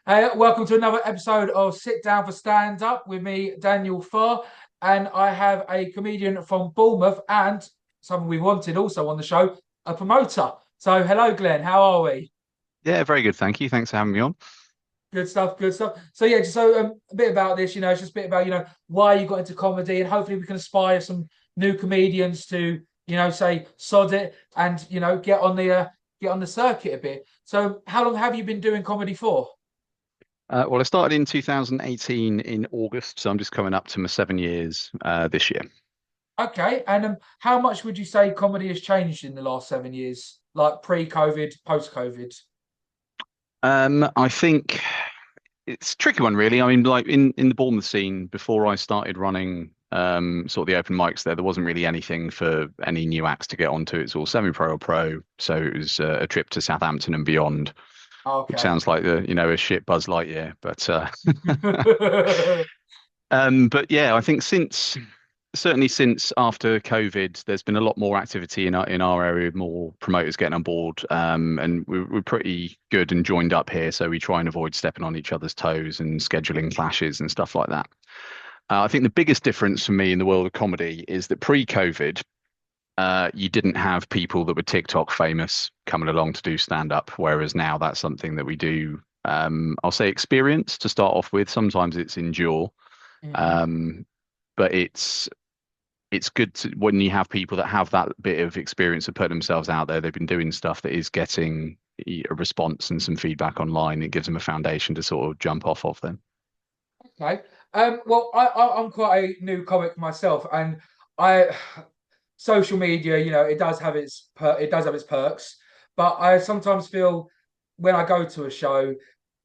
Hey, welcome to another episode of Sit Down for Stand Up with me, Daniel Farr, and I have a comedian from Bournemouth and someone we wanted also on the show, a promoter. So, hello, Glenn. How are we? Yeah, very good. Thank you. Thanks for having me on. Good stuff. Good stuff. So, yeah, a bit about this. It's just a bit about why you got into comedy, and hopefully we can inspire some new comedians to say sod it and get on the circuit a bit. So, how long have you been doing comedy for? Well, I started in 2018 in August, so I'm just coming up to my 7 years this year. Okay, and how much would you say comedy has changed in the last 7 years, like pre-COVID, post-COVID? I think it's a tricky one, really. I mean, like in the Bournemouth scene, before I started running sort of the open mics there wasn't really anything for any new acts to get onto. It's all semi-pro or pro, so it was a trip to Southampton and beyond, which Okay. sounds like a shit Buzz Lightyear, but yeah, I think certainly since after COVID, there's been a lot more activity in our area, more promoters getting on board, and we're pretty good and joined up here, so we try and avoid stepping on each other's toes and scheduling clashes and stuff like that. I think the biggest difference for me in the world of comedy is that pre-COVID, you didn't have people that were TikTok famous coming along to do stand up, whereas now that's something that we do. I'll say experience to start off with. Sometimes it's endure, Mhm. um, but it's good when you have people that have that bit of experience of putting themselves out there. They've been doing stuff that is getting a response and some feedback online. It gives them a foundation to sort of jump off of then. Okay. Well, I'm quite a new comic myself, and I social media, it does have it does have its perks, but I sometimes feel when I go to a show,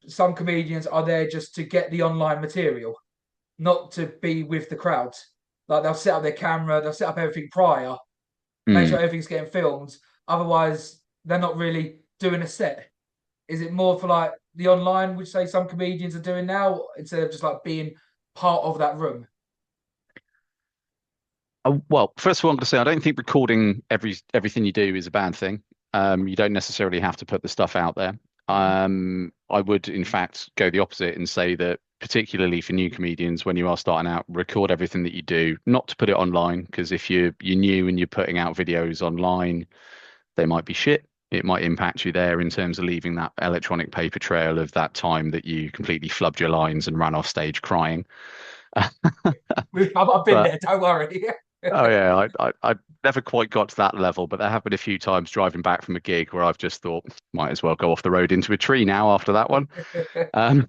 some comedians are there just to get the online material, not to be with the crowd. Like they'll set up their camera, they'll set up everything prior, make sure Mm. everything's getting filmed. Otherwise, they're not really doing a set. Is it more for like the online, which say some comedians are doing now, instead of just like being part of that room? Well, first of all, I'm going to say I don't think recording everything you do is a bad thing. You don't necessarily have to put the stuff out there. Mhm. I would, in fact, go the opposite and say that, particularly for new comedians, when you are starting out, record everything that you do, not to put it online, because if you're new and you're putting out videos online, they might be shit. It might impact you there in terms of leaving that electronic paper trail of that time that you completely flubbed your lines and ran off stage crying. I've been But there. Don't worry. oh yeah, I never quite got to that level, but there have been a few times driving back from a gig where I've just thought, might as well go off the road into a tree now after that one. Um,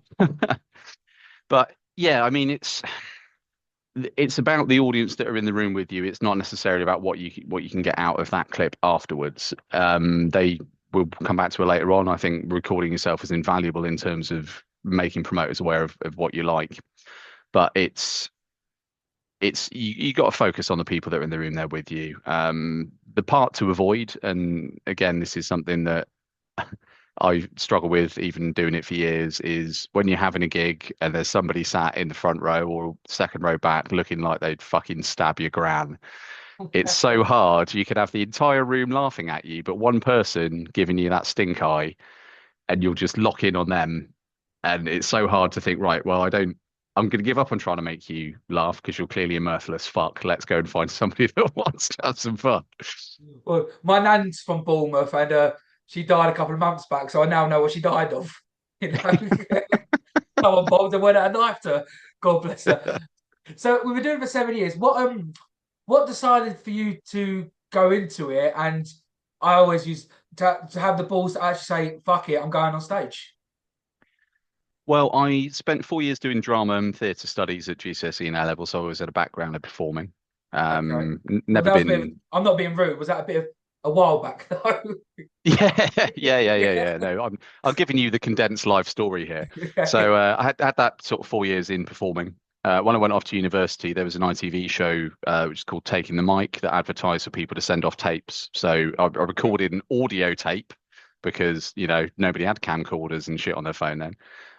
but yeah, I mean, it's about the audience that are in the room with you. It's not necessarily about what you can get out of that clip afterwards. They will come back to it later on. I think recording yourself is invaluable in terms of making promoters aware of what you like, but it's you got to focus on the people that are in the room there with you. The part to avoid, and again, this is something that I struggle with, even doing it for years, is when you're having a gig and there's somebody sat in the front row or second row back looking like they'd fucking stab your gran. It's so hard. You could have the entire room laughing at you, but one person giving you that stink eye, and you'll just lock in on them. And it's so hard to think, right, well, I'm going to give up on trying to make you laugh because you're clearly a mirthless fuck. Let's go and find somebody that wants to have some fun. Well, my nan's from Bournemouth, and she died a couple of months back, so I now know what she died of. You know, someone bombed and went out a knife to her. God bless her. So we were doing it for 7 years. What decided for you to go into it? And I always used to have the balls to actually say, "Fuck it, I'm going on stage." Well, I spent 4 years doing drama and theatre studies at GCSE and A level, so I always had a background of performing. Okay. Well, Never that was a bit of, been. I'm not being rude. Was that a bit of a while back though? Yeah, yeah. Yeah. Yeah. No, I'm giving you the condensed life story here. So I had that sort of 4 years in performing. When I went off to university, there was an ITV show which is called Taking the Mic that advertised for people to send off tapes. So I recorded an audio tape because nobody had camcorders and shit on their phone then.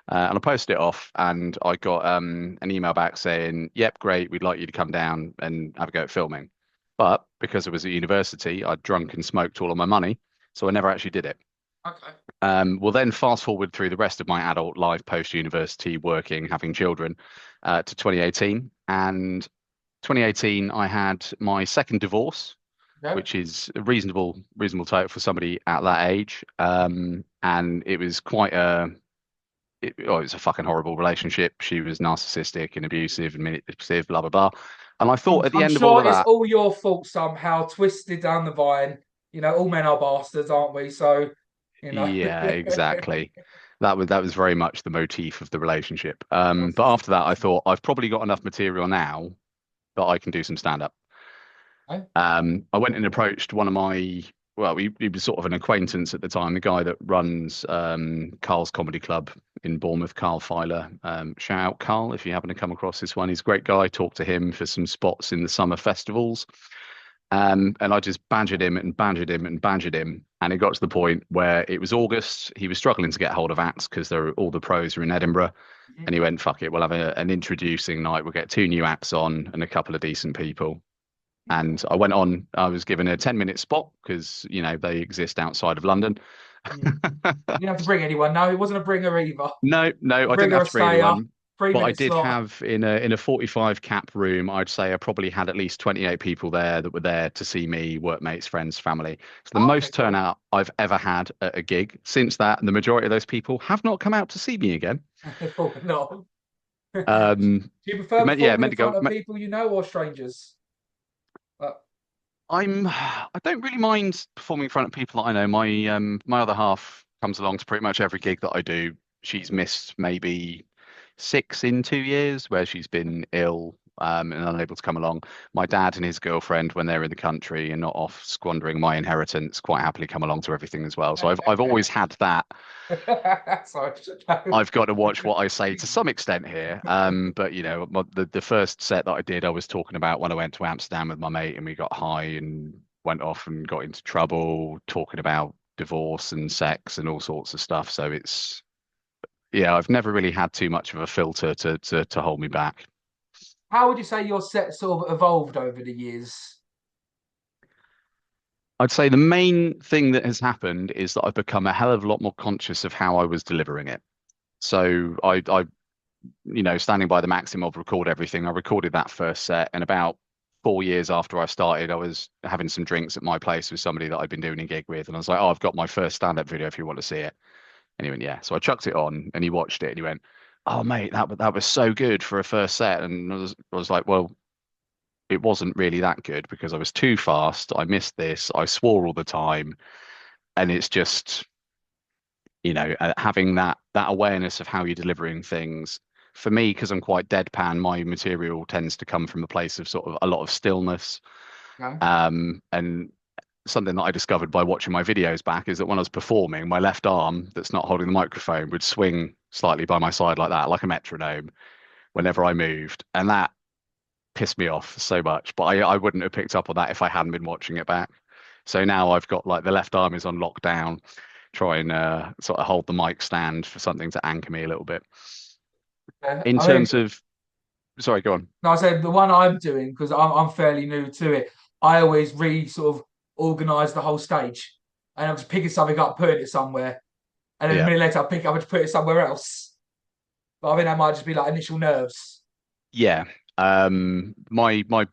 And I posted it off, and I got an email back saying, "Yep, great, we'd like you to come down and have a go at filming." But because I was at university, I'd drunk and smoked all of my money, so I never actually did it. Okay. We'll then fast forward through the rest of my adult life, post-university, working, having children, to 2018. And 2018, I had my second divorce, Okay. which is a reasonable title for somebody at that age. And it was quite it was a fucking horrible relationship. She was narcissistic and abusive and manipulative, blah blah blah. And I thought at the I'm end of all of sure it's that, all your fault somehow, twisted down the vine. You know, all men are bastards, aren't we? So, you know. yeah, exactly. That was very much the motif of the relationship. But Narcissism. after that, I thought I've probably got enough material now that I can do some stand up. Okay. I went and approached one of my, well, he was sort of an acquaintance at the time, the guy that runs Carl's Comedy Club in Bournemouth, Carl Filer. Shout out Carl if you happen to come across this one. He's a great guy. Talk to him for some spots in the summer festivals. And I just badgered him and badgered him and badgered him. And it got to the point where it was August. He was struggling to get hold of acts because all the pros are in Edinburgh. Mhm. And he went, fuck it, we'll have an introducing night. We'll get two new acts on and a couple of decent people. And I went on, I was given a 10-minute spot because, they exist outside of London. Mm. You didn't have to bring anyone. No, it wasn't a bringer either. No, no, A I didn't bringer, have a to bring stayer, anyone, three but I minute did slot. have in a 45 cap room, I'd say I probably had at least 28 people there that were there to see me, workmates, friends, family. So the Oh, okay, most cool. turnout I've ever had at a gig. Since that, the majority of those people have not come out to see me again. Cool. No. Do Um, you prefer yeah, performing meant in to go. front of people you know or strangers? Uh, I don't really mind performing in front of people that I know. My other half comes along to pretty much every gig that I do. She's missed maybe 6 in 2 years where she's been ill and unable to come along. My dad and his girlfriend, when they're in the country and not off squandering my inheritance, quite happily come along to everything as well. So I've always had that. Sorry. I've got to watch what I say to some extent here. But the first set that I did, I was talking about when I went to Amsterdam with my mate and we got high and went off and got into trouble, talking about divorce and sex and all sorts of stuff. So yeah, I've never really had too much of a filter to hold me back. How would you say your set sort of evolved over the years? I'd say the main thing that has happened is that I've become a hell of a lot more conscious of how I was delivering it. So standing by the maxim of record everything, I recorded that first set, and about 4 years after I started, I was having some drinks at my place with somebody that I'd been doing a gig with, and I was like, "Oh, I've got my first stand-up video if you want to see it." And he went, "Yeah." So I chucked it on, and he watched it, and he went, "Oh, mate, that was so good for a first set." And I was like, "Well, it wasn't really that good because I was too fast. I missed this. I swore all the time, and it's just." Having that awareness of how you're delivering things. For me, because I'm quite deadpan, my material tends to come from a place of sort of a lot of stillness. No? And something that I discovered by watching my videos back is that when I was performing, my left arm that's not holding the microphone would swing slightly by my side like that, like a metronome, whenever I moved. And that pissed me off so much. But I wouldn't have picked up on that if I hadn't been watching it back. So now I've got like the left arm is on lockdown, try and sort of hold the mic stand for something to anchor me a little bit. In I mean, terms of, sorry, go on. no, I said the one I'm doing because I'm fairly new to it. I always sort of organise the whole stage, and I'm just picking something up, putting it somewhere, and then a Yeah. minute later I pick it up and put it somewhere else. But I think that might just be like initial nerves. Yeah. My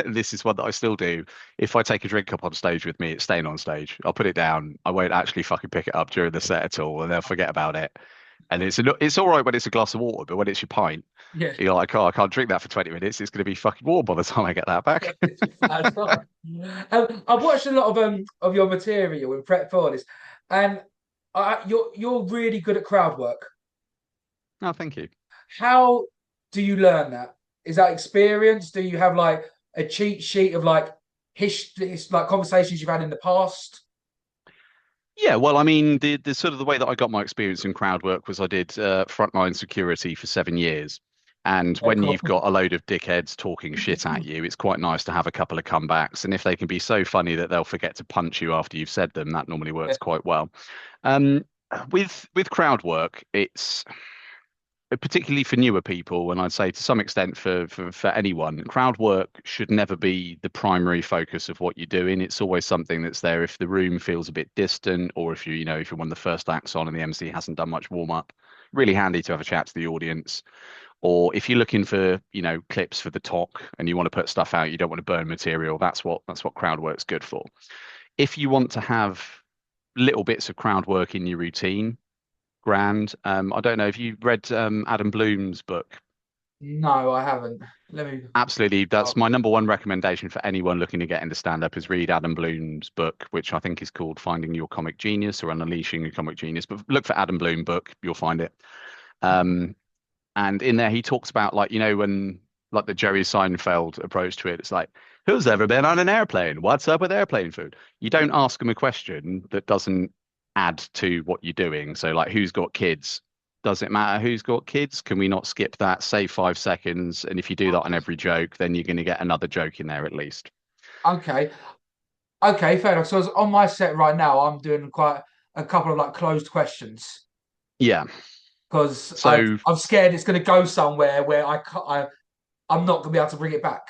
this is one that I still do. If I take a drink up on stage with me, it's staying on stage. I'll put it down. I won't actually fucking pick it up during the set at all, and they'll forget about it. And it's all right when it's a glass of water, but when it's your pint, Yeah. you're like, oh, I can't drink that for 20 minutes. It's going to be fucking warm by the time I get that back. I've watched a lot of your material in prep for this, and you're really good at crowd work. Oh, thank you. How do you learn that? Is that experience? Do you have like a cheat sheet of like history, like conversations you've had in the past? Yeah, well, I mean, the sort of the way that I got my experience in crowd work was I did frontline security for 7 years. And Yeah, when cool. you've got a load of dickheads talking shit at you, it's quite nice to have a couple of comebacks. And if they can be so funny that they'll forget to punch you after you've said them, that normally Yeah. works quite well. Um, with crowd work, it's particularly for newer people, and I'd say to some extent for anyone, crowd work should never be the primary focus of what you're doing. It's always something that's there if the room feels a bit distant, or if if you're one of the first acts on and the MC hasn't done much warm up. Really handy to have a chat to the audience. Or if you're looking for, clips for the talk and you want to put stuff out, you don't want to burn material. That's what crowd work's good for. If you want to have little bits of crowd work in your routine, grand. I don't know if you read Adam Bloom's book. No, I haven't. Let me. Absolutely, that's Oh, my number one recommendation for anyone looking to get into stand-up is read Adam Bloom's book, which I think is called Finding Your Comic Genius or Unleashing Your Comic Genius. But look for Adam Bloom book, you'll find it. Um, and in there he talks about like, when like the Jerry Seinfeld approach to it, it's like, who's ever been on an airplane? What's up with airplane food? You don't ask them a question that doesn't add to what you're doing. So like, who's got kids? Does it matter who's got kids? Can we not skip that? Save 5 seconds. And if you do that on every joke, then you're going to get another joke in there at least. okay. Okay, fair enough. So on my set right now, I'm doing quite a couple of like closed questions Yeah. because So, I'm scared it's going to go somewhere where I'm not going to be able to bring it back.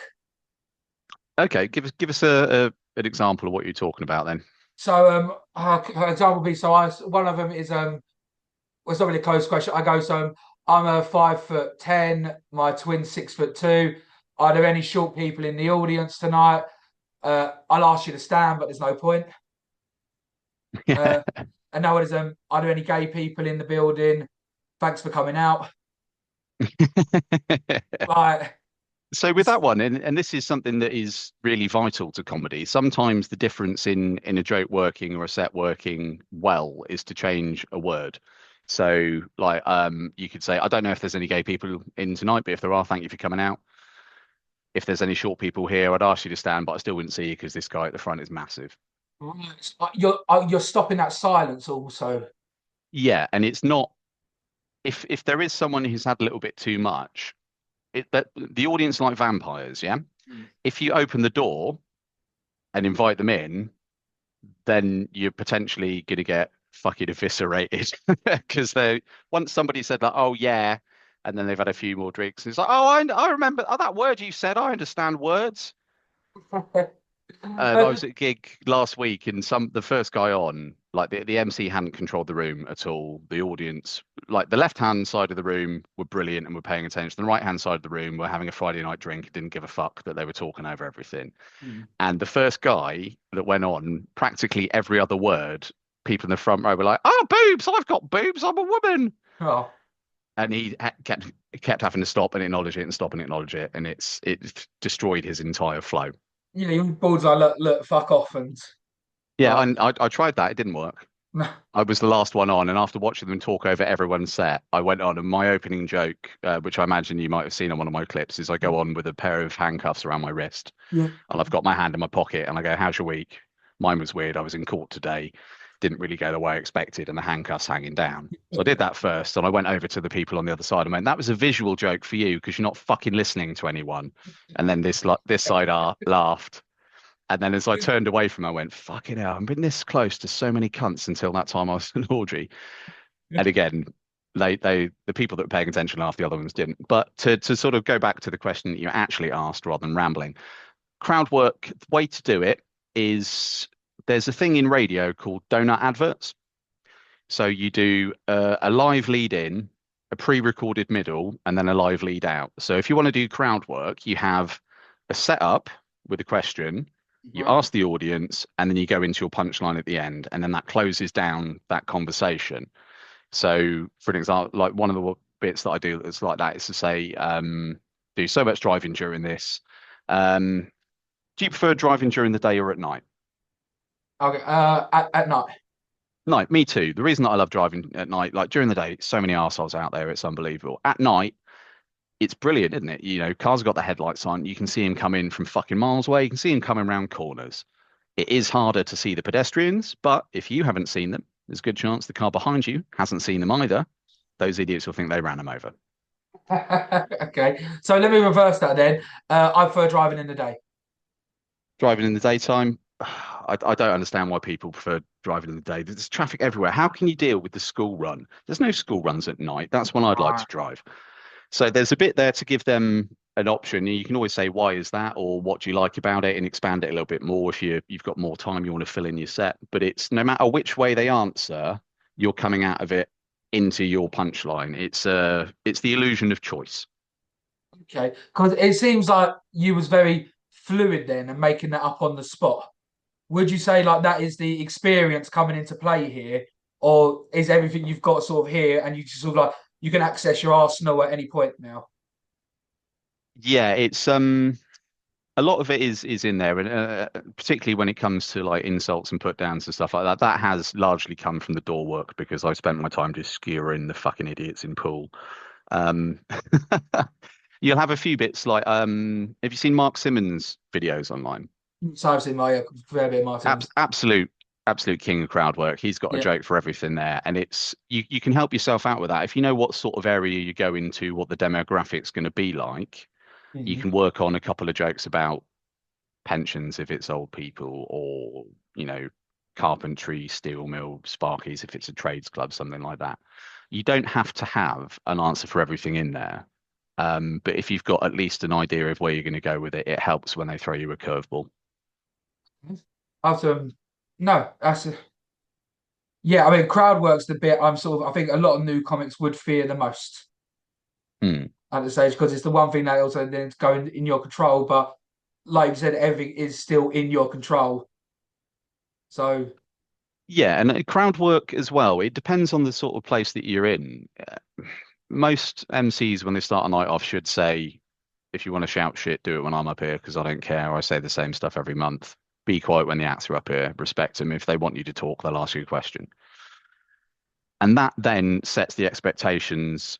okay, give us an example of what you're talking about then. So example would be one of them is well, it's not really a closed question. I go I'm a 5'10", my twin's 6'2". Are there any short people in the audience tonight? I'll ask you to stand, but there's no point. Uh, and now it is are there any gay people in the building? Thanks for coming out. Like, So with that one, and this is something that is really vital to comedy. Sometimes the difference in a joke working or a set working well is to change a word. So like you could say, I don't know if there's any gay people in tonight, but if there are, thank you for coming out. If there's any short people here, I'd ask you to stand, but I still wouldn't see you because this guy at the front is massive. right, you're stopping that silence also. Yeah, and it's not if there is someone who's had a little bit too much, that the audience are like vampires, yeah? Mm. If you open the door and invite them in, then you're potentially going to get fucking eviscerated because they once somebody said like, oh yeah, and then they've had a few more drinks. It's like, oh, I remember that word you said. I understand words. I was at a gig last week, and the first guy on, like the MC hadn't controlled the room at all. The audience, like the left hand side of the room, were brilliant and were paying attention. The right hand side of the room were having a Friday night drink and didn't give a fuck that they were talking over everything. Mm. And the first guy that went on, practically every other word, people in the front row were like, "Oh, boobs! I've got boobs. I'm a woman." Oh, And he kept having to stop and acknowledge it and stop and acknowledge it, and it destroyed his entire flow. your balls are look, fuck off and Yeah, like and I tried that. It didn't work. no. I was the last one on, and after watching them talk over everyone's set, I went on, and my opening joke, which I imagine you might have seen on one of my clips, is I go on with a pair of handcuffs around my wrist, Yeah. and I've got my hand in my pocket, and I go, "How's your week?" Mine was weird. I was in court today, didn't really go the way I expected, and the handcuffs hanging down. So I did that first, and I went over to the people on the other side and went, "That was a visual joke for you because you're not fucking listening to anyone." And then this side laughed. And then as I turned away from him, I went, fucking hell, I've been this close to so many cunts until that time I was in Audrey. And again, the people that were paying attention laughed, the other ones didn't. But to sort of go back to the question that you actually asked rather than rambling, crowd work, the way to do it is there's a thing in radio called donut adverts. So you do a live lead in, a pre-recorded middle, and then a live lead out. So if you want to do crowd work, you have a setup with a question, you Right. ask the audience, and then you go into your punchline at the end, and then that closes down that conversation. So, for an example, like one of the bits that I do that's like that is to say, do so much driving during this. Um, do you prefer driving during the day or at night? Okay. At night. Night, me too. The reason that I love driving at night, like during the day, so many arseholes out there, it's unbelievable. At night, it's brilliant, isn't it? Cars have got the headlights on. You can see him come in from fucking miles away. You can see him coming around corners. It is harder to see the pedestrians, but if you haven't seen them, there's a good chance the car behind you hasn't seen them either. Those idiots will think they ran them over. Okay. So let me reverse that then. I prefer driving in the day. Driving in the daytime, I don't understand why people prefer driving in the day. There's traffic everywhere. How can you deal with the school run? There's no school runs at night. That's when I'd like to Right. drive. So there's a bit there to give them an option. You can always say, why is that? Or what do you like about it? And expand it a little bit more if you've got more time, you want to fill in your set. But it's no matter which way they answer, you're coming out of it into your punchline. It's the illusion of choice. Okay. Because it seems like you was very fluid then and making that up on the spot. Would you say like that is the experience coming into play here, or is everything you've got sort of here and you just sort of like you can access your arsenal at any point now? Yeah, it's a lot of it is in there, and particularly when it comes to like insults and put downs and stuff like that. That has largely come from the door work because I spent my time just skewering the fucking idiots in pool. Um, you'll have a few bits like have you seen Mark Simmons videos online? So I've seen my fair bit of Abs Martins. absolute absolute king of crowd work. He's got a Yeah. joke for everything there, and it's you can help yourself out with that if you know what sort of area you go into, what the demographic's going to be like. You Mhm. can work on a couple of jokes about pensions if it's old people, or carpentry, steel mill, sparkies if it's a trades club, something like that. You don't have to have an answer for everything in there. But if you've got at least an idea of where you're going to go with it, it helps when they throw you a curveball. I've no, yeah. I mean, crowd work's the bit I'm sort of. I think a lot of new comics would fear the most Hmm. at the stage because it's the one thing that also then it's going in your control. But like you said, everything is still in your control. So Yeah, and crowd work as well. It depends on the sort of place that you're in. Most MCs, when they start a night off, should say, if you want to shout shit, do it when I'm up here because I don't care. I say the same stuff every month. Be quiet when the acts are up here. Respect them. If they want you to talk, they'll ask you a question. And that then sets the expectations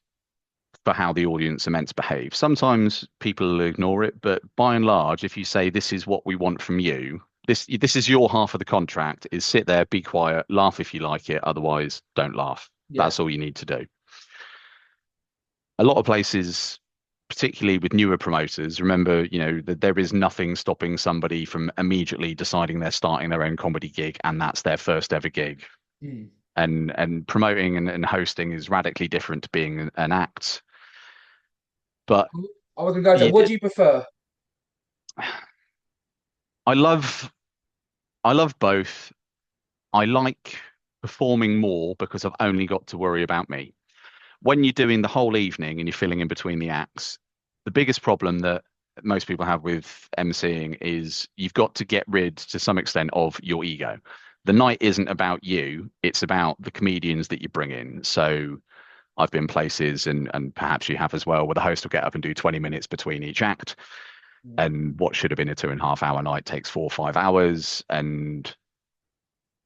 for how the audience are meant to behave. Sometimes people will ignore it, but by and large, if you say this is what we want from you, this is your half of the contract, is sit there, be quiet, laugh if you like it, otherwise don't laugh. yeah. That's all you need to do. A lot of places, particularly with newer promoters, remember, that there is nothing stopping somebody from immediately deciding they're starting their own comedy gig and that's their first ever gig. Mm. And promoting and hosting is radically different to being an act. But I was going to go to you, what do you prefer? I love I love both. I like performing more because I've only got to worry about me. When you're doing the whole evening and you're filling in between the acts, the biggest problem that most people have with emceeing is you've got to get rid to some extent of your ego. The night isn't about you, it's about the comedians that you bring in. So I've been places, and perhaps you have as well, where the host will get up and do 20 minutes between each act. And what should have been a 2.5 hour night takes 4 or 5 hours. And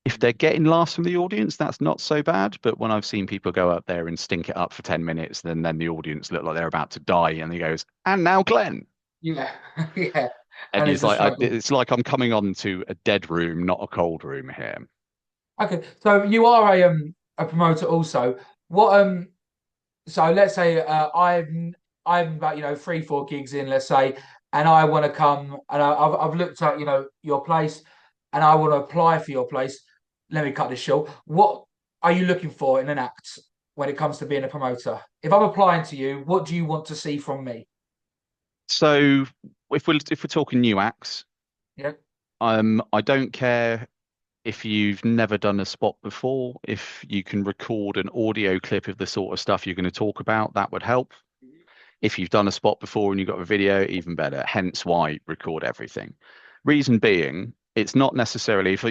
if they're getting laughs from the audience, that's not so bad. But when I've seen people go up there and stink it up for 10 minutes, then the audience look like they're about to die, and he goes, and now Glenn. Yeah, yeah. And And it's he's a like, struggle. it's like I'm coming on to a dead room, not a cold room here. Okay, so you are a promoter also. What so let's say I'm about 3 4 gigs in, let's say, and I want to come and I've looked at your place, and I want to apply for your place. Let me cut this short. What are you looking for in an act when it comes to being a promoter? If I'm applying to you, what do you want to see from me? So if we're talking new acts, Yeah. I don't care if you've never done a spot before. If you can record an audio clip of the sort of stuff you're going to talk about, that would help. If you've done a spot before and you've got a video, even better. Hence why record everything. Reason being, it's not necessarily for,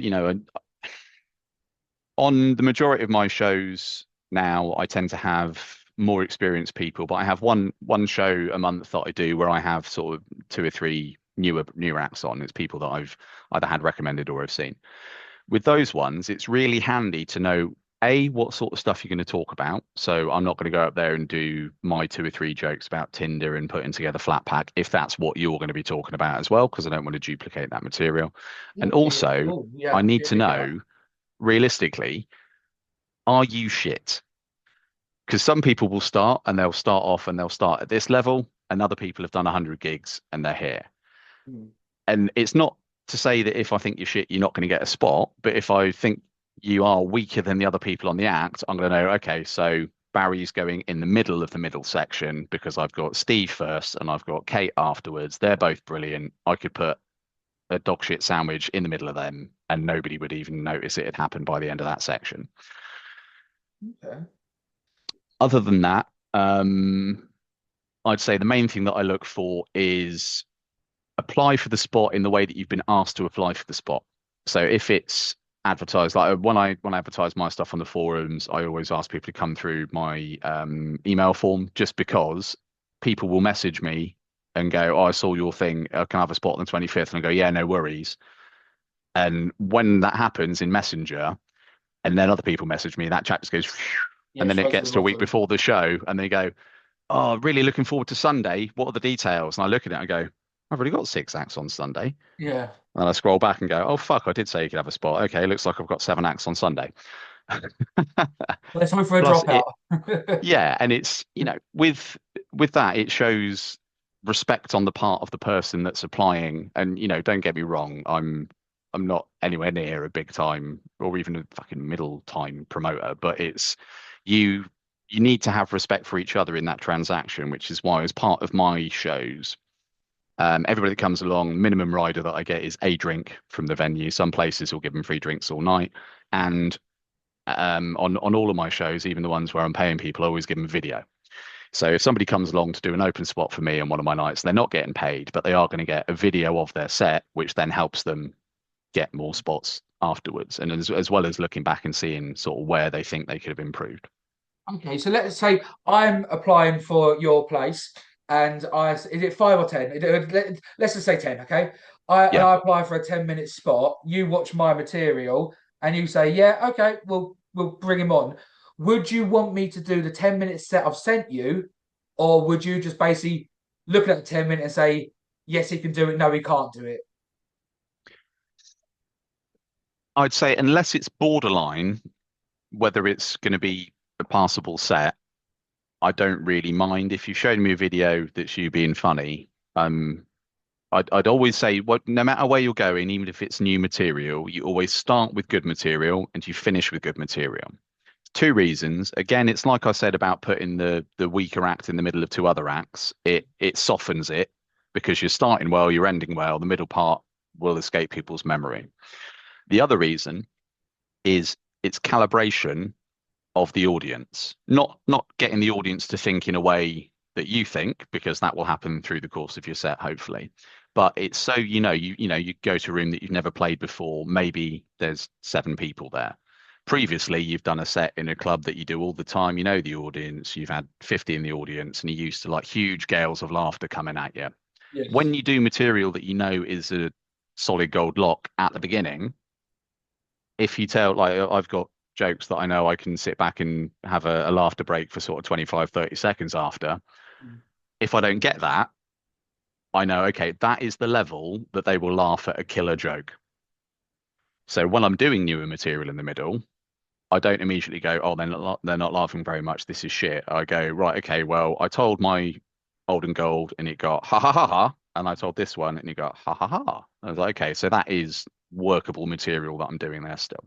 on the majority of my shows now, I tend to have more experienced people, but I have one show a month that I do where I have sort of two or three newer acts on. It's people that I've either had recommended or have seen. With those ones, it's really handy to know A, what sort of stuff you're going to talk about. So I'm not going to go up there and do my two or three jokes about Tinder and putting together flat pack if that's what you're going to be talking about as well, because I don't want to duplicate that material. And Yeah. also, Oh, yeah. I need Yeah, to big guy. know realistically, are you shit? Because some people will start and they'll start off and they'll start at this level, and other people have done 100 gigs and they're here. Mm. And it's not to say that if I think you're shit, you're not going to get a spot. But if I think you are weaker than the other people on the act, I'm going to know, okay, so Barry's going in the middle of the middle section because I've got Steve first and I've got Kate afterwards. They're both brilliant. I could put a dog shit sandwich in the middle of them and nobody would even notice it had happened by the end of that section. Okay. Other than that, I'd say the main thing that I look for is apply for the spot in the way that you've been asked to apply for the spot. So if it's advertised, like when I advertise my stuff on the forums, I always ask people to come through my email form, just because people will message me and go, "Oh, I saw your thing. Can I have a spot on the 25th?" And I go, "Yeah, no worries." And when that happens in Messenger, and then other people message me, that chat just goes, phew, Yeah, and then it straight to the gets to a week bottom. before the show, and they go, "Oh, really looking forward to Sunday. What are the details?" And I look at it and I go, "I've already got 6 acts on Sunday." Yeah. And I scroll back and go, "Oh fuck, I did say you could have a spot. Okay, looks like I've got 7 acts on Sunday." Let's hope for a Plus it, dropout. yeah, and it's, with that, it shows respect on the part of the person that's applying. And don't get me wrong, I'm not anywhere near a big time or even a fucking middle time promoter, but it's you you need to have respect for each other in that transaction, which is why, as part of my shows, everybody that comes along, minimum rider that I get is a drink from the venue. Some places will give them free drinks all night. And on all of my shows, even the ones where I'm paying people, I always give them video. So if somebody comes along to do an open spot for me on one of my nights, they're not getting paid, but they are going to get a video of their set, which then helps them get more spots afterwards, and as well as looking back and seeing sort of where they think they could have improved. Okay, so let's say I'm applying for your place, and is it 5 or 10? Let's just say 10, okay? And Yeah, I apply for a 10-minute spot. You watch my material, and you say, yeah, okay, we'll bring him on. Would you want me to do the 10-minute set I've sent you, or would you just basically look at the 10 minute and say, yes, he can do it, no, he can't do it? I'd say unless it's borderline, whether it's going to be a passable set, I don't really mind. If you showed me a video that's you being funny, I'd always say, what, no matter where you're going, even if it's new material, you always start with good material and you finish with good material. Two reasons. Again, it's like I said about putting the weaker act in the middle of two other acts. It softens it because you're starting well, you're ending well. The middle part will escape people's memory. The other reason is it's calibration of the audience, not getting the audience to think in a way that you think, because that will happen through the course of your set, hopefully. But it's so you go to a room that you've never played before. Maybe there's 7 people there. Previously, you've done a set in a club that you do all the time. You know the audience. You've had 50 in the audience, and you're used to like huge gales of laughter coming at you. Yes. When you do material that you know is a solid gold lock at the beginning, if you tell, like, I've got jokes that I know I can sit back and have a laughter break for sort of 25, 30 seconds after. If I don't get that, I know, okay, that is the level that they will laugh at a killer joke. So when I'm doing newer material in the middle, I don't immediately go, oh, they're not laughing very much. This is shit. I go, right, okay, well, I told my old and gold and it got ha ha ha ha. And I told this one and it got ha ha ha. I was like, okay, so that is workable material that I'm doing there still.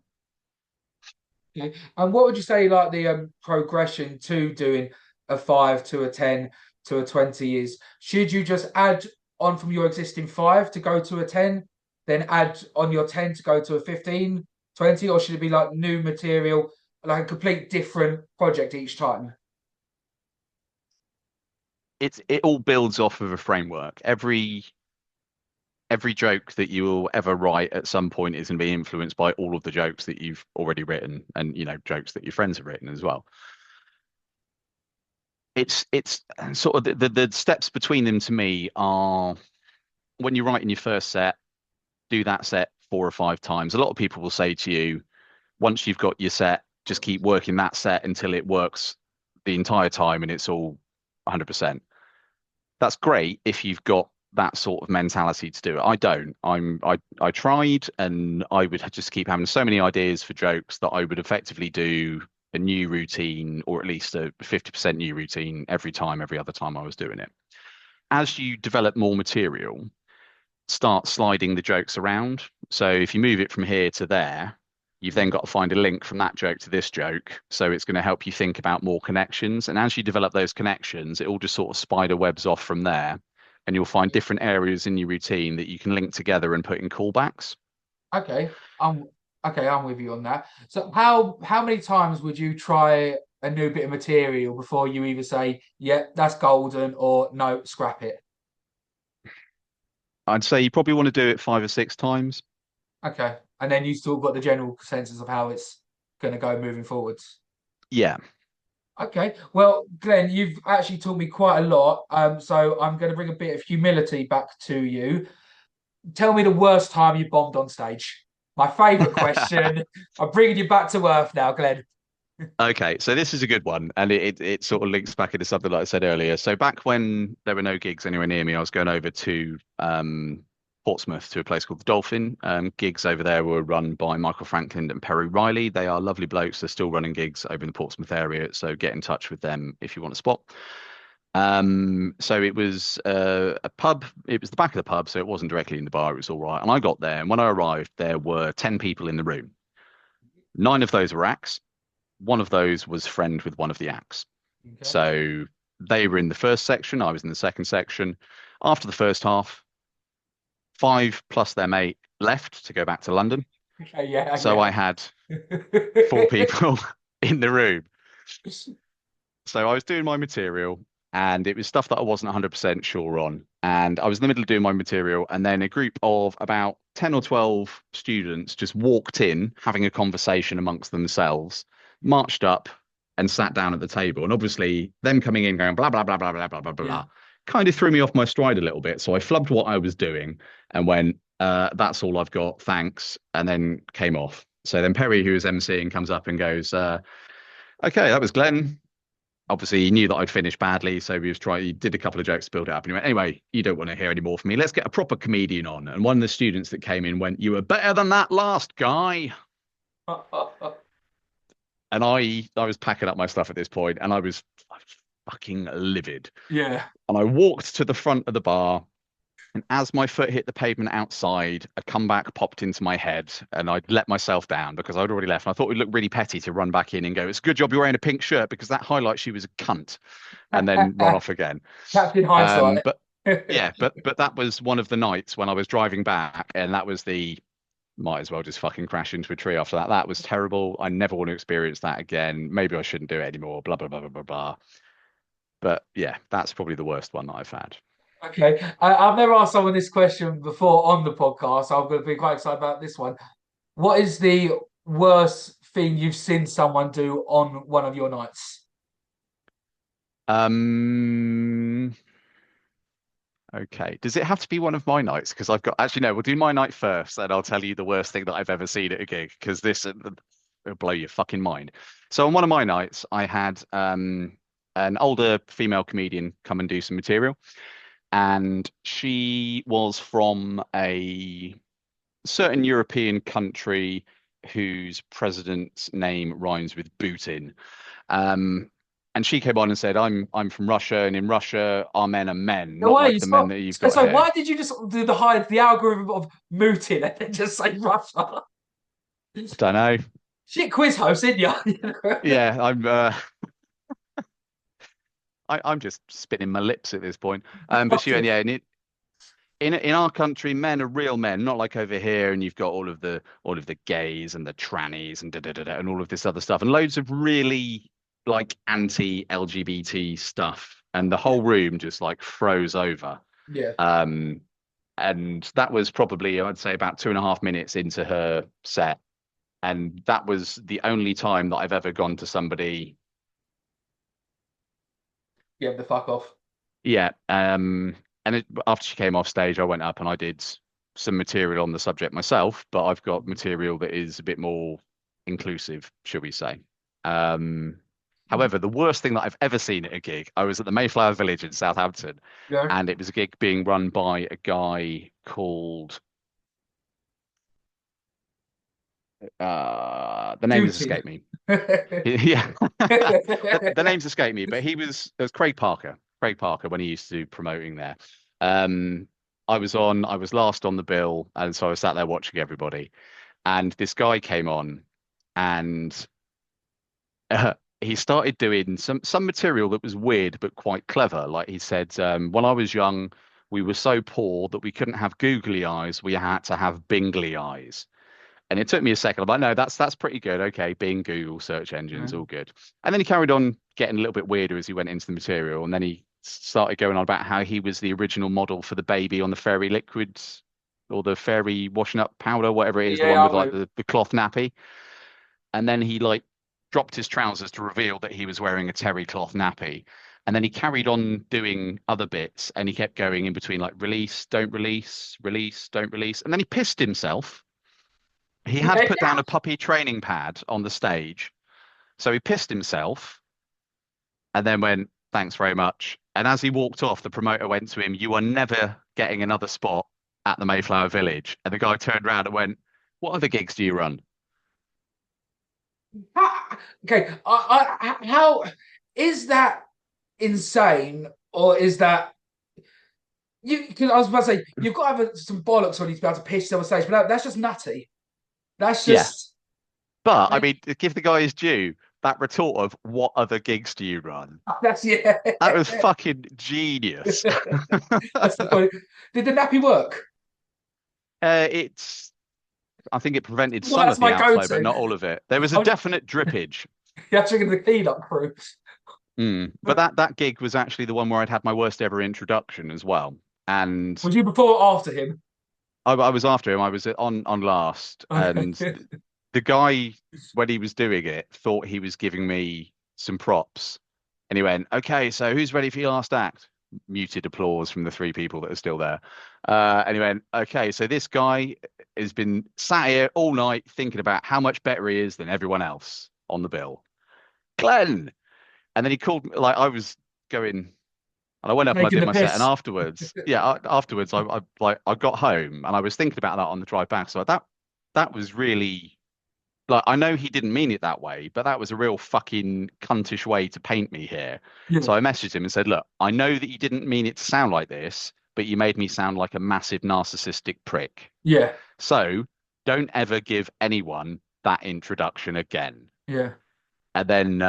Okay. And what would you say like the progression to doing a 5 to a 10 to a 20 is? Should you just add on from your existing 5 to go to a 10, then add on your 10 to go to a 15, 20, or should it be like new material, like a complete different project each time? It all builds off of a framework. Every joke that you will ever write at some point is going to be influenced by all of the jokes that you've already written, and jokes that your friends have written as well. It's sort of the steps between them to me are, when you're writing your first set, do that set 4 or 5 times. A lot of people will say to you, once you've got your set, just keep working that set until it works the entire time and it's all 100%. That's great if you've got that sort of mentality to do it. I don't. I tried, and I would just keep having so many ideas for jokes that I would effectively do a new routine, or at least a 50% new routine every other time I was doing it. As you develop more material, start sliding the jokes around. So if you move it from here to there, you've then got to find a link from that joke to this joke. So it's going to help you think about more connections. And as you develop those connections, it all just sort of spider webs off from there. And you'll find different areas in your routine that you can link together and put in callbacks. Okay, I'm okay. I'm with you on that. So how many times would you try a new bit of material before you either say, "Yeah, that's golden," or "No, scrap it"? I'd say you probably want to do it 5 or 6 times. Okay, and then you still got the general consensus of how it's going to go moving forwards. Yeah. Okay, well, Glenn, you've actually taught me quite a lot. So I'm going to bring a bit of humility back to you. Tell me the worst time you bombed on stage. My favorite question. I'm bringing you back to earth now, Glenn. Okay, so this is a good one, and it sort of links back into something like I said earlier. So back when there were no gigs anywhere near me, I was going over to Portsmouth to a place called the Dolphin. Gigs over there were run by Michael Franklin and Perry Riley. They are lovely blokes. They're still running gigs over in the Portsmouth area, so get in touch with them if you want a spot. So it was a pub. It was the back of the pub, so it wasn't directly in the bar. It was all right. And I got there, and when I arrived, there were 10 people in the room. 9 of those were acts. One of those was friend with one of the acts. Okay. So they were in the first section. I was in the second section. After the first half, 5 plus their mate left to go back to London. Okay, yeah, So I had 4 people in the room. So I was doing my material and it was stuff that I wasn't 100% sure on. And I was in the middle of doing my material, and then a group of about 10 or 12 students just walked in, having a conversation amongst themselves, marched up and sat down at the table. And obviously, them coming in going blah, blah, blah, blah, blah, blah, blah, Yeah. blah, kind of threw me off my stride a little bit. So I flubbed what I was doing and went, that's all I've got. Thanks. And then came off. So then Perry, who was emceeing, comes up and goes, okay, that was Glenn. Obviously, he knew that I'd finished badly, so he did a couple of jokes to build it up. And he went, anyway, you don't want to hear any more from me. Let's get a proper comedian on. And one of the students that came in went, you were better than that last guy. And I was packing up my stuff at this point, and I was fucking livid. Yeah. And I walked to the front of the bar, and as my foot hit the pavement outside, a comeback popped into my head, and I'd let myself down because I'd already left. And I thought it would look really petty to run back in and go, it's a good job you're wearing a pink shirt because that highlights she was a cunt, and then run off again. Captain Hindsight. But yeah, but that was one of the nights when I was driving back, and that was the might as well just fucking crash into a tree after that. That was terrible. I never want to experience that again. Maybe I shouldn't do it anymore. Blah blah blah blah blah blah. But yeah, that's probably the worst one that I've had. Okay. I've never asked someone this question before on the podcast, so I'm going to be quite excited about this one. What is the worst thing you've seen someone do on one of your nights? Um, okay. Does it have to be one of my nights? Because I've got actually no. We'll do my night first, and I'll tell you the worst thing that I've ever seen at a gig. Because this will blow your fucking mind. So on one of my nights, I had an older female comedian come and do some material, and she was from a certain European country whose president's name rhymes with Putin. Um, and she came on and said, I'm from Russia, and in Russia, our men are men, No not way, like you the men spot. that you've So, got so here. why did you just do the algorithm of mooting and then just say Russia? I don't know. Shit quiz host, didn't you? Yeah, I'm just spinning my lips at this point. But she went, yeah, and in our country, men are real men, not like over here, and you've got all of the gays and the trannies and da da da da and all of this other stuff, and loads of really like anti-LGBT stuff, and the Yeah, whole room just like froze over. yeah, Um, and that was probably, I'd say, about 2.5 minutes into her set, and that was the only time that I've ever gone to somebody. yeah. The fuck off. Yeah. After she came off stage, I went up and I did some material on the subject myself, but I've got material that is a bit more inclusive, shall we say. Um, However, the worst thing that I've ever seen at a gig, I was at the Mayflower Village in Southampton, Yeah, and it was a gig being run by a guy called the name has Putin. escaped me. Yeah, the names escape me, but it was Craig Parker. Craig Parker when he used to do promoting there. Um, I was last on the bill, and so I was sat there watching everybody. And this guy came on, and he started doing some material that was weird but quite clever. Like he said, when I was young, we were so poor that we couldn't have googly eyes; we had to have bingly eyes. And it took me a second. I'm like, no, that's pretty good. Okay, Bing, Google, search engines, all good. And then he carried on getting a little bit weirder as he went into the material. And then he started going on about how he was the original model for the baby on the fairy liquids or the fairy washing up powder, whatever it is, the one Yeah, with I'm like with. the cloth nappy. And then he like dropped his trousers to reveal that he was wearing a terry cloth nappy. And then he carried on doing other bits and he kept going in between like release, don't release, release, don't release. And then he pissed himself. He had Yeah. put down a puppy training pad on the stage. So he pissed himself and then went, thanks very much. And as he walked off, the promoter went to him, you are never getting another spot at the Mayflower Village. And the guy turned around and went, what other gigs do you run? Okay, how is that insane, or is that you? Because I was about to say you've got to have some bollocks on you to be able to piss on stage, but that's just nutty. That's Yeah. just But I mean, give the guy his due. That retort of what other gigs do you run? that's yeah. That was fucking genius. That's the point. Did the nappy work? It's I think it prevented Well, some that's of the my outflow, but go-to. not all of it. There was a I'm definite drippage. actually the clean-up crew. But that gig was actually the one where I'd had my worst ever introduction as well. And Was you before or after him? I was after him. I was on last, Okay. and the guy when he was doing it thought he was giving me some props, and he went, "Okay, so who's ready for your last act?" Muted applause from the three people that are still there. And he went, "Okay, so this guy has been sat here all night thinking about how much better he is than everyone else on the bill, Glenn." And then he called me like I was going, and I went up and I Taking did the my set. And piss. afterwards, yeah, afterwards, I like I got home and I was thinking about that on the drive back. So that was really like I know he didn't mean it that way, but that was a real fucking cuntish way to paint me here. Yeah, So I messaged him and said, "Look, I know that you didn't mean it to sound like this, but you made me sound like a massive narcissistic prick. yeah, So don't ever give anyone that introduction again." yeah. And then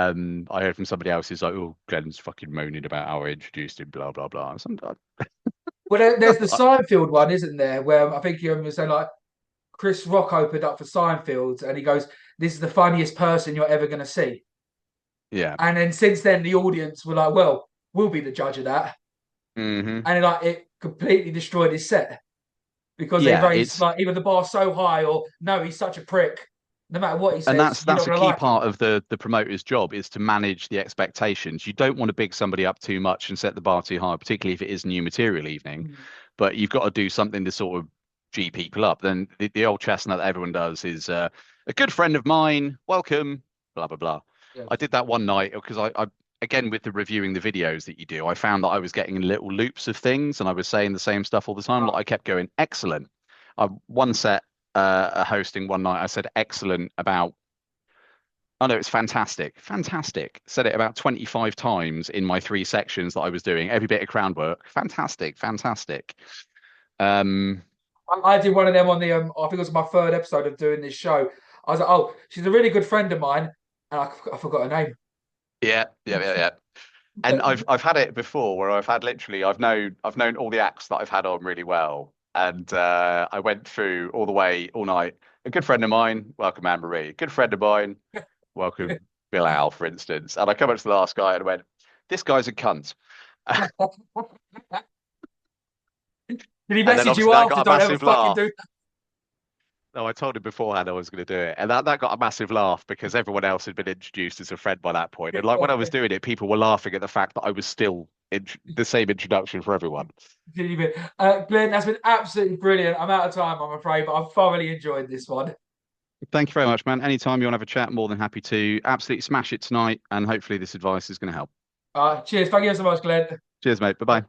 I heard from somebody else who's like, "Oh, Glenn's fucking moaning about how I introduced him, blah blah blah." Well, there's the Seinfeld one, isn't there? Where I think you were saying like Chris Rock opened up for Seinfeld, and he goes, "This is the funniest person you're ever going to see." Yeah. And then since then, the audience were like, "Well, we'll be the judge of that," Hmm. and like it completely destroyed his set because they Yeah, raised it's like either the bar so high or no, he's such a prick. No matter what he and says, you're not that's a going to key like him. part of the promoter's job is to manage the expectations. You don't want to big somebody up too much and set the bar too high, particularly if it is new material evening. Mm. But you've got to do something to sort of G people up. Then the old chestnut that everyone does is a good friend of mine, welcome, blah blah blah. Yeah. I did that one night because I again with the reviewing the videos that you do, I found that I was getting little loops of things and I was saying the same stuff all the time. Like I kept going, excellent. One set hosting one night, I said excellent about oh no, it's fantastic. Fantastic. Said it about 25 times in my three sections that I was doing, every bit of crowd work. Fantastic, fantastic. Um, I did one of them on the I think it was my third episode of doing this show. I was like, oh, she's a really good friend of mine, and I forgot her name. yeah, yeah, yeah, yeah. And I've had it before where I've had literally I've known all the acts that I've had on really well. And I went through all the way all night. A good friend of mine, welcome Anne Marie. Good friend of mine, welcome Bilal, for instance. And I come up to the last guy and went, this guy's a cunt. Did he And then message obviously you that after? got a Don't ever massive fucking laugh. do. No, I told him beforehand I was going to do it. And that got a massive laugh because everyone else had been introduced as a friend by that point. And like when I was doing it, people were laughing at the fact that I was still in the same introduction for everyone. Glenn, that's been absolutely brilliant. I'm out of time, I'm afraid, but I've thoroughly enjoyed this one. Thank you very much, man. Anytime you want to have a chat, more than happy to. Absolutely smash it tonight. And hopefully this advice is going to help. Cheers. Thank you so much, Glenn. Cheers, mate. Bye bye.